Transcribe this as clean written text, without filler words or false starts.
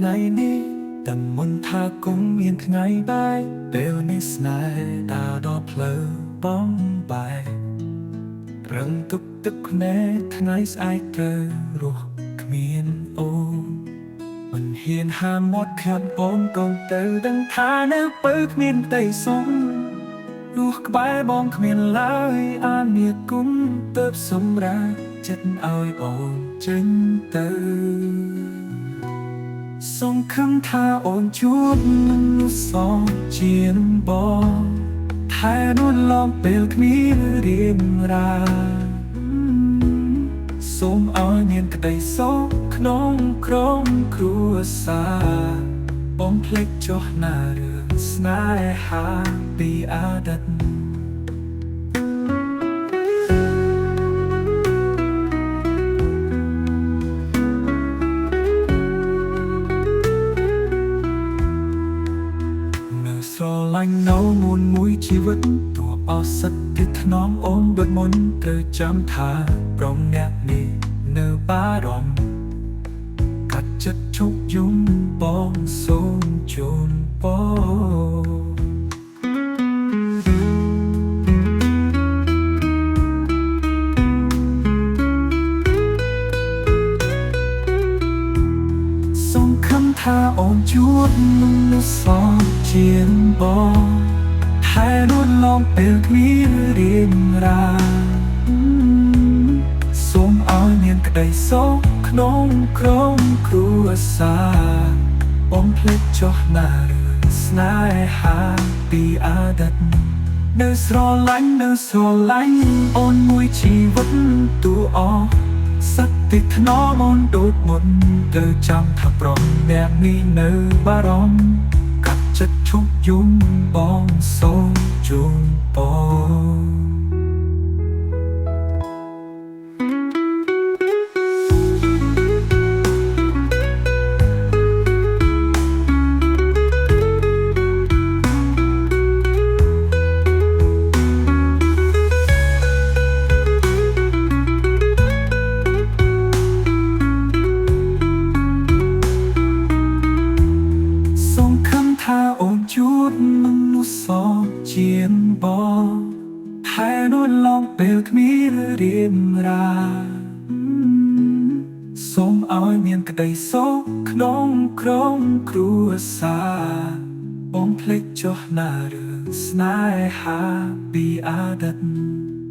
ថ្ងៃនេះតែមុនថាគង់មានថ្ងៃបែកពេលនេះស្នេហ៍ដើរដល់ផ្លូវបងបែករឹងទុកទឹកភ្នែកថ្ងៃស្អែកត្រូវរស់គ្មានអូនមិនហ៊ានហាមាត់ខាត់អូនកូនទៅដឹងថានៅពើគ្មានតែសុំលុះក្បែរបងគ្មានឡើយអានាគុំទៅសម្រាប់ចិត្តឲ្យអូនចេញទៅសង្ឃឹមថាអូនជួបមនុស្សសងជាបងថែនួនឡំពេលគ្មានរៀងរាសូមឲ្យមានក្តីសុខក្នុងក្រុមគ្រួសារបងភ្លេចចុះណារឿងស្នេហាពីអតីតស្រឡាញ់នៅមុនមួយជីវិតទោះអស់សិតទីថ្នមអូនដូចមុនត្រូវចាំថាប្រងអ្នកនេះនៅបារម្ភកាត់ចិត្តជុកយំបងសូមជូនបងសង្ឃឹមថាអូនជួបមនុស្សសងជាបងថែនួនឡំពេលគ្មានរៀងរាសូមឲ្យមានក្តីសុខក្នុងក្រុមគ្រួសារបងភ្លេចចុះណារឿងស្នេហាពីអតីតនៅស្រឡាញ់អូនមួយជីវិតទូអស់សត្វទីថ្នមអូនដូចមុនទៅចាំថាប្រំអ្នកនេះនៅបារម្ភកាត់ចិត្តឈប់យំបងសូមជូនបងថាអូនជួបមនុស្សសងជាបងថែនួនឡងពេលគ្មានរៀងរាសូមឲ្យមានក្តីសុខក្នុងក្រុមគ្រួសារបងភ្លេចចុះណារឿងស្នេហាពីអតីត